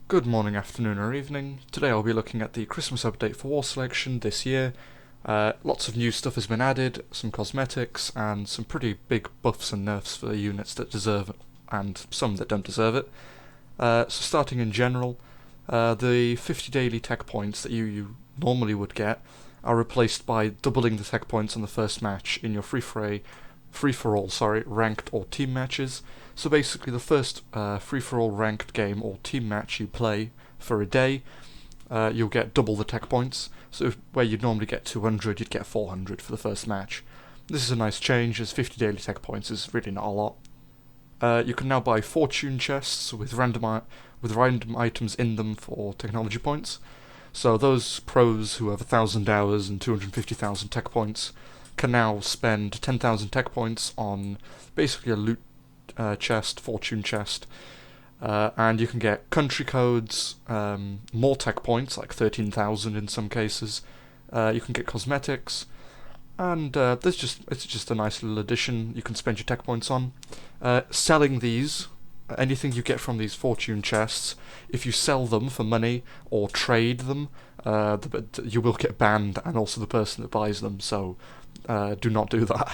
Good morning, afternoon or evening. Today I'll be looking at the Christmas update for War Selection this year. Lots of new stuff has been added, some cosmetics, and some pretty big buffs and nerfs for the units that deserve it, and some that don't deserve it. So starting in general, the 50 daily tech points that you normally would get are replaced by doubling the tech points on the first match in your free-for-all, ranked or team matches. So basically the first free-for-all ranked game or team match you play for a day, you'll get double the tech points. So where you'd normally get 200, you'd get 400 for the first match. This is a nice change, as 50 daily tech points is really not a lot. You can now buy fortune chests with random items in them for technology points. So those pros who have 1,000 hours and 250,000 tech points can now spend 10,000 tech points on basically a loot chest, fortune chest, and you can get country codes, more tech points, like 13,000 in some cases. You can get cosmetics, and it's just a nice little addition you can spend your tech points on. Selling these, anything you get from these fortune chests, if you sell them for money or trade them, you will get banned, and also the person that buys them, so do not do that.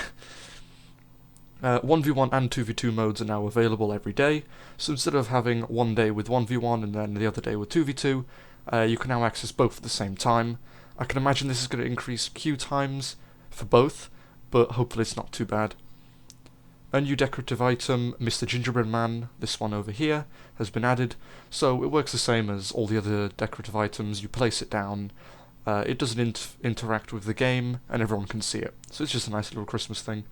1v1 and 2v2 modes are now available every day, so instead of having one day with 1v1 and then the other day with 2v2, you can now access both at the same time. I can imagine this is going to increase queue times for both, but hopefully it's not too bad. A new decorative item, Mr. Gingerbread Man, this one over here, has been added, so it works the same as all the other decorative items. You place it down, it doesn't interact with the game, and everyone can see it, so it's just a nice little Christmas thing.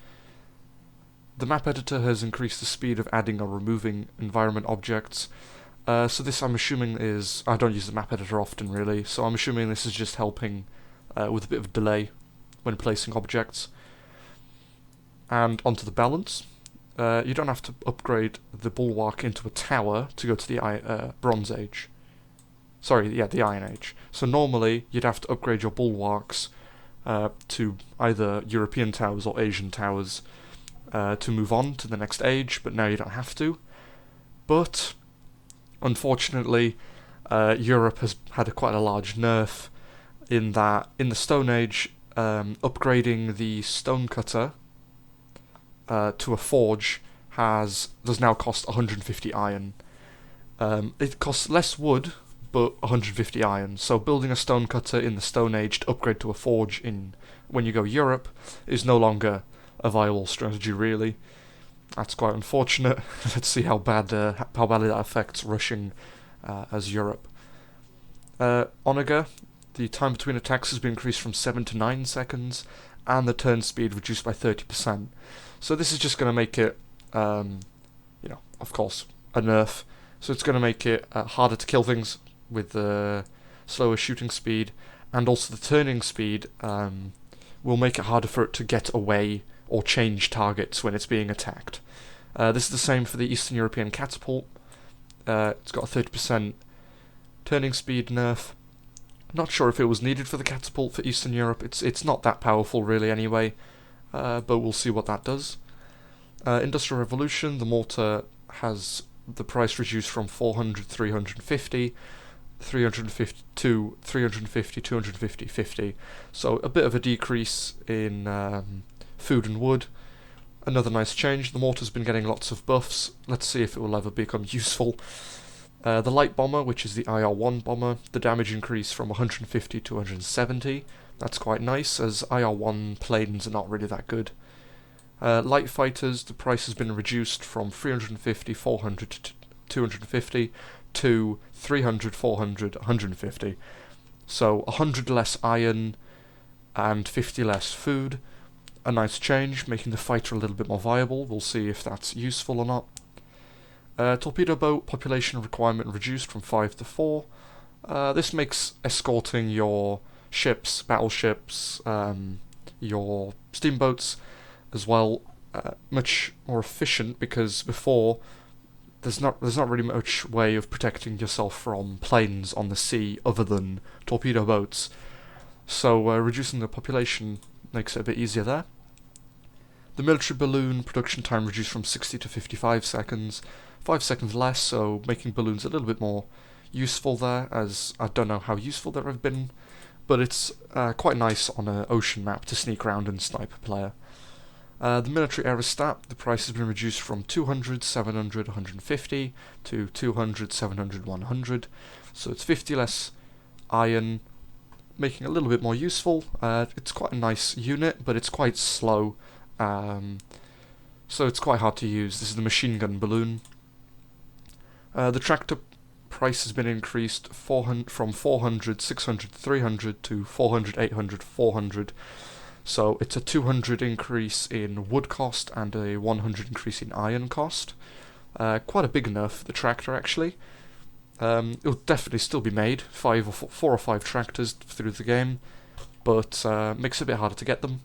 The map editor has increased the speed of adding or removing environment objects. So this, I'm assuming, is... I don't use the map editor often, really, so I'm assuming this is just helping with a bit of delay when placing objects. And onto the balance. You don't have to upgrade the bulwark into a tower to go to the Bronze Age. The Iron Age. So normally, you'd have to upgrade your bulwarks to either European towers or Asian towers to move on to the next age, but now you don't have to. But unfortunately, Europe has had quite a large nerf in that in the Stone Age, upgrading the stonecutter to a forge does now cost 150 iron. It costs less wood, but 150 iron. So building a stonecutter in the Stone Age to upgrade to a forge when you go Europe is no longer a viable strategy, really. That's quite unfortunate. Let's see how badly that affects rushing as Europe. Onager, the time between attacks has been increased from 7 to 9 seconds, and the turn speed reduced by 30%. So this is just going to make it, of course, a nerf. So it's going to make it harder to kill things with the slower shooting speed, and also the turning speed will make it harder for it to get away or change targets when it's being attacked. This is the same for the Eastern European Catapult. It's got a 30% turning speed nerf. Not sure if it was needed for the Catapult for Eastern Europe. It's not that powerful really anyway, but we'll see what that does. Industrial Revolution, the Mortar has the price reduced from 400, 350, 350 to 350, 250, 50. So a bit of a decrease in food and wood. Another nice change. The Mortar's been getting lots of buffs. Let's see if it will ever become useful. The Light Bomber, which is the IR-1 bomber, the damage increase from 150 to 170. That's quite nice, as IR-1 planes are not really that good. Light Fighters, the price has been reduced from 350, 400 to 250 to 300, 400, 150. So 100 less iron and 50 less food. A nice change, making the fighter a little bit more viable. We'll see if that's useful or not. Torpedo boat population requirement reduced from 5 to 4. This makes escorting your ships, battleships, your steamboats as well much more efficient, because before there's not really much way of protecting yourself from planes on the sea other than torpedo boats. So reducing the population makes it a bit easier there. The military balloon production time reduced from 60 to 55 seconds, 5 seconds less, so making balloons a little bit more useful there, as I don't know how useful they have been, but it's quite nice on an ocean map to sneak around and snipe a player. The military aerostat, the price has been reduced from 200, 700, 150 to 200, 700, 100, so it's 50 less iron, making it a little bit more useful. It's quite a nice unit, but it's quite slow, so it's quite hard to use. This is the machine gun balloon. The tractor price has been increased from 400, 600, 300 to 400, 800, 400. So it's a 200 increase in wood cost and a 100 increase in iron cost. Quite a big nerf for the tractor, actually. It'll definitely still be made, 4 or 5 tractors through the game, but makes it a bit harder to get them.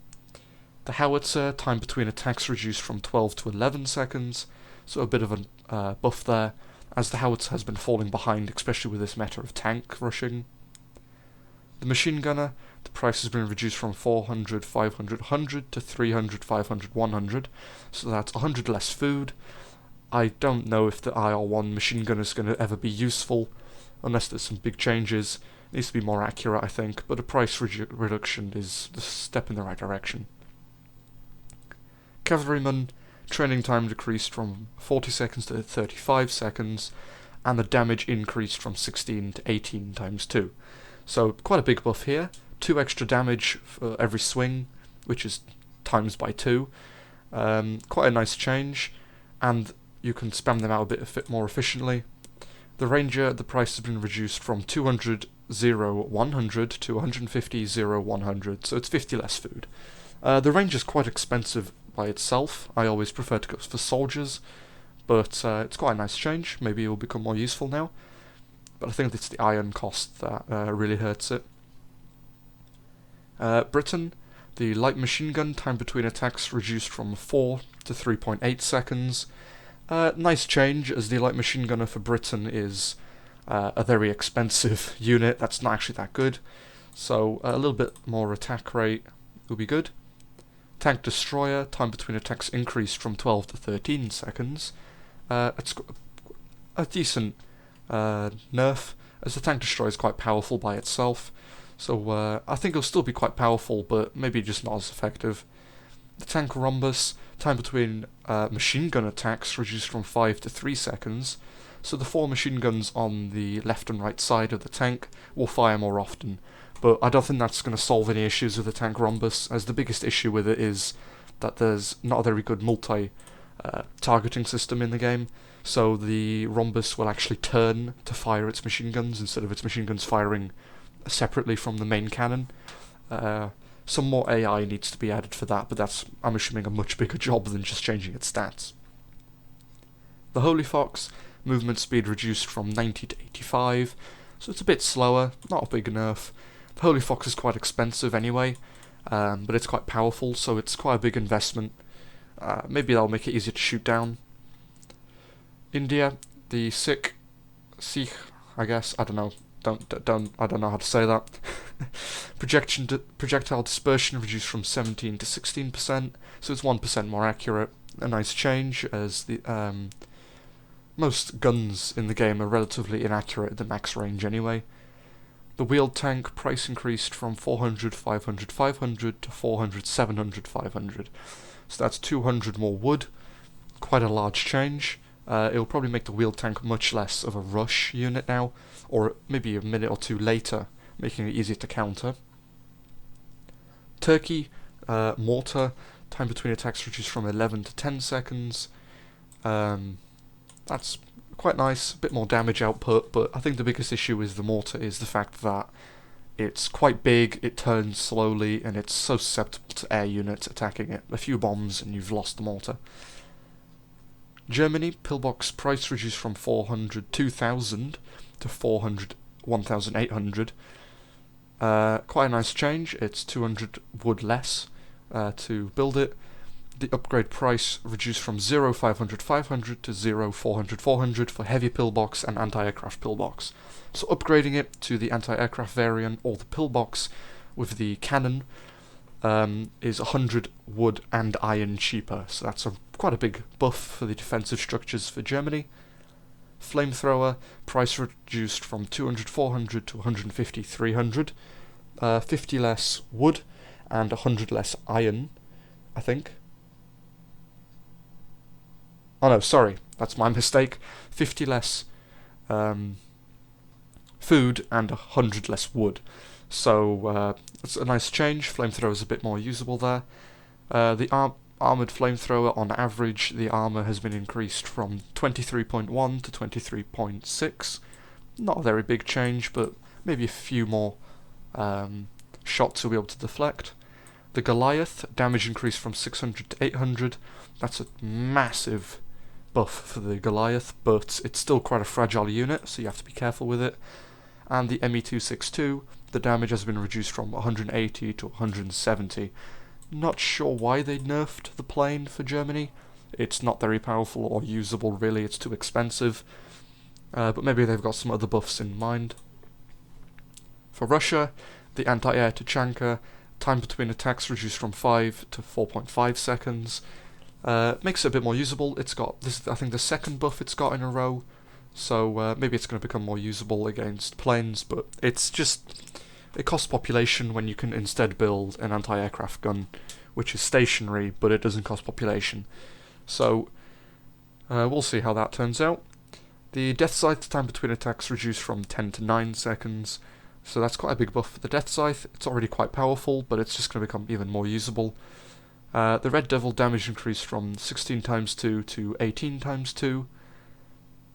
The howitzer, time between attacks reduced from 12 to 11 seconds, so a bit of a buff there, as the howitzer has been falling behind, especially with this meta of tank rushing. The machine gunner, the price has been reduced from 400, 500, 100 to 300, 500, 100, so that's 100 less food. I don't know if the IR1 machine gunner is going to ever be useful, unless there's some big changes. It needs to be more accurate, I think, but a price reduction is the step in the right direction. Cavalryman training time decreased from 40 seconds to 35 seconds, and the damage increased from 16 to 18 times 2. So quite a big buff here. 2 extra damage for every swing, which is times by 2. Quite a nice change, and you can spam them out a bit more efficiently. The Ranger, the price has been reduced from 200, 0, 100 to 150, 0, 100, so it's 50 less food. The Ranger's quite expensive by itself. I always prefer to go for soldiers, but it's quite a nice change. Maybe it will become more useful now. But I think it's the iron cost that really hurts it. Britain, the light machine gun, time between attacks reduced from 4 to 3.8 seconds. Nice change, as the light machine gunner for Britain is a very expensive unit that's not actually that good. So a little bit more attack rate will be good. Tank destroyer, time between attacks increased from 12 to 13 seconds. It's a decent nerf, as the tank destroyer is quite powerful by itself. So I think it'll still be quite powerful, but maybe just not as effective. The tank rhombus, time between machine gun attacks reduced from 5 to 3 seconds. So the 4 machine guns on the left and right side of the tank will fire more often. But I don't think that's going to solve any issues with the tank rhombus, as the biggest issue with it is that there's not a very good targeting system in the game. So the rhombus will actually turn to fire its machine guns instead of its machine guns firing separately from the main cannon. Some more AI needs to be added for that, but that's, I'm assuming, a much bigger job than just changing its stats. The Holy Fox, movement speed reduced from 90 to 85, so it's a bit slower, not a big nerf. The Holy Fox is quite expensive anyway, but it's quite powerful, so it's quite a big investment. Maybe that'll make it easier to shoot down. India, the Sikh, I guess, I don't know. I don't know how to say that. Projectile dispersion reduced from 17 to 16%, so it's 1% more accurate. A nice change, as the most guns in the game are relatively inaccurate at the max range anyway. The wheeled tank, price increased from 400, 500, 500 to 400, 700, 500. So that's 200 more wood. Quite a large change. It'll probably make the wheeled tank much less of a rush unit now, or maybe a minute or two later, making it easier to counter. Turkey, Mortar, time between attacks reduced from 11 to 10 seconds. That's quite nice, a bit more damage output, but I think the biggest issue with the Mortar is the fact that it's quite big, it turns slowly, and it's so susceptible to air units attacking it. A few bombs and you've lost the Mortar. Germany, pillbox price reduced from 400, 2,000 to 400, 1,800. Quite a nice change. It's 200 wood less to build it. The upgrade price reduced from 0, 500, 500 to 0, 400, 400 for heavy pillbox and anti-aircraft pillbox. So upgrading it to the anti-aircraft variant or the pillbox with the cannon is 100 wood and iron cheaper. So that's quite a big buff for the defensive structures for Germany. Flamethrower, price reduced from 200, 400 to 150, 300. 50 less wood and 100 less iron, I think. Oh no, sorry, that's my mistake. 50 less food and 100 less wood. So it's a nice change. Flamethrower is a bit more usable there. The armoured flamethrower, on average, the armour has been increased from 23.1 to 23.6. Not a very big change, but maybe a few more shots will be able to deflect. The Goliath, damage increased from 600 to 800. That's a massive buff for the Goliath, but it's still quite a fragile unit, so you have to be careful with it. And the ME262, the damage has been reduced from 180 to 170. Not sure why they nerfed the plane for Germany. It's not very powerful or usable, really. It's too expensive. But maybe they've got some other buffs in mind. For Russia, the anti-air Tachanka, time between attacks reduced from 5 to 4.5 seconds. Makes it a bit more usable. It's got this, I think, the second buff it's got in a row. So maybe it's going to become more usable against planes, but it's just... It costs population when you can instead build an anti-aircraft gun, which is stationary, but it doesn't cost population. So, we'll see how that turns out. The Death Scythe time between attacks reduced from 10 to 9 seconds, so that's quite a big buff for the Death Scythe. It's already quite powerful, but it's just going to become even more usable. The Red Devil damage increased from 16 times 2 to 18 times 2,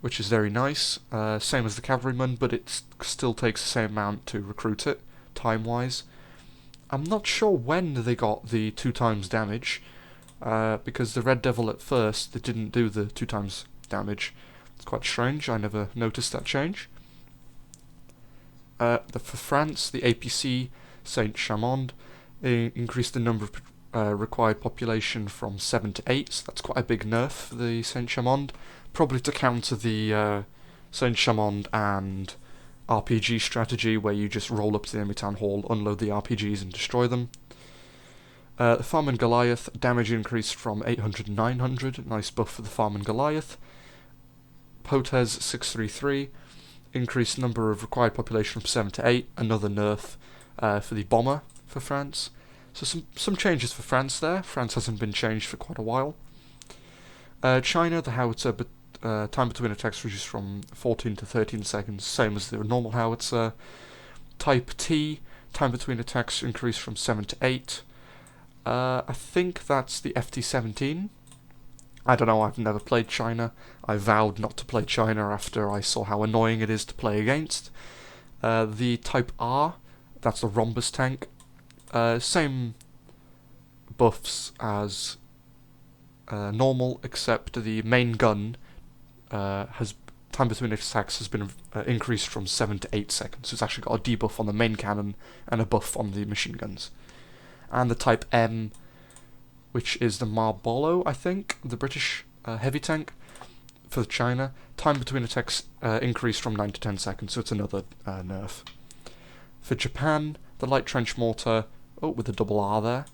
which is very nice. Same as the Cavalryman, but it still takes the same amount to recruit it, time-wise. I'm not sure when they got the 2 times damage, because the Red Devil at first, they didn't do the 2 times damage. It's quite strange, I never noticed that change. For France, the APC Saint-Chamond increased the number of required population from 7 to 8, so that's quite a big nerf for the Saint-Chamond. Probably to counter the Saint-Chamond and RPG strategy, where you just roll up to the enemy town hall, unload the RPGs and destroy them. The Farman Goliath, damage increased from 800 to 900, nice buff for the Farman Goliath. Potez 633, increased number of required population from 7 to 8, another nerf for the Bomber for France. So some changes for France there. France hasn't been changed for quite a while. China, the howitzer, time between attacks reduced from 14 to 13 seconds, same as the normal howitzer. Type T, time between attacks increased from 7 to 8. I think that's the FT-17. I don't know, I've never played China. I vowed not to play China after I saw how annoying it is to play against. The Type R, that's the Rhombus tank. Same buffs as normal, except the main gun has time between attacks has been increased from 7 to 8 seconds. So it's actually got a debuff on the main cannon and a buff on the machine guns. And the Type M, which is the Marbolo, I think, the British heavy tank for China. Time between attacks increased from 9 to 10 seconds, so it's another nerf. For Japan, the light trench mortar, with a double R there,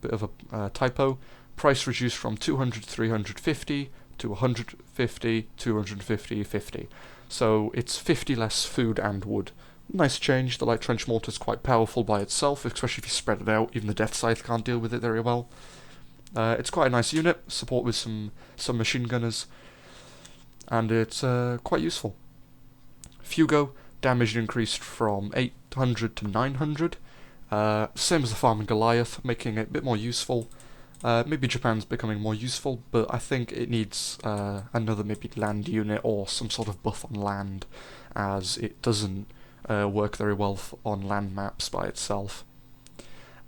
bit of a typo. Price reduced from 200 to 350 to 150, 250, 50. So it's 50 less food and wood. Nice change. The light trench mortar is quite powerful by itself, especially if you spread it out. Even the Death Scythe can't deal with it very well. It's quite a nice unit, support with some machine gunners, and it's quite useful. Fugo, damage increased from 800 to 900. Same as the Farman Goliath, making it a bit more useful. Maybe Japan's becoming more useful, but I think it needs another maybe land unit or some sort of buff on land, as it doesn't work very well on land maps by itself.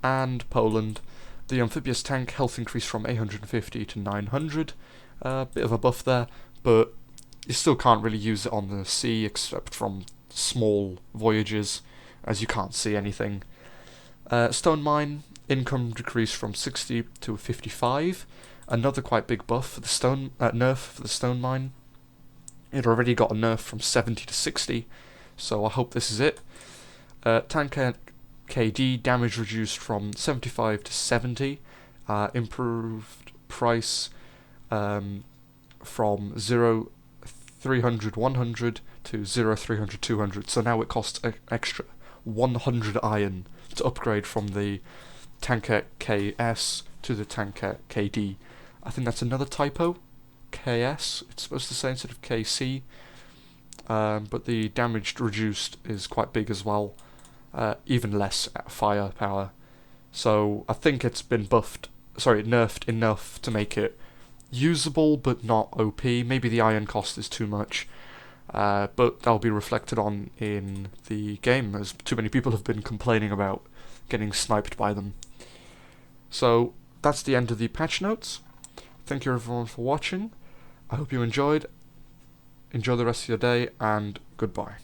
And Poland, the amphibious tank, health increased from 850 to 900. Bit of a buff there, but you still can't really use it on the sea except from small voyages, as you can't see anything. Stone Mine, income decreased from 60 to 55. Another quite big buff for the nerf for the Stone Mine. It already got a nerf from 70 to 60, so I hope this is it. Tank KD, damage reduced from 75 to 70. Improved price from 0 300, 100 to 0, 300, 200. So now it costs extra 100 iron to upgrade from the Tanker KS to the Tanker KD. I think that's another typo. KS, it's supposed to say instead of KC. But the damage reduced is quite big as well. Even less firepower. So I think it's been nerfed enough to make it usable but not OP. Maybe the iron cost is too much. But that'll be reflected on in the game, as too many people have been complaining about getting sniped by them. So that's the end of the patch notes. Thank you everyone for watching. I hope you enjoyed. Enjoy the rest of your day, and goodbye.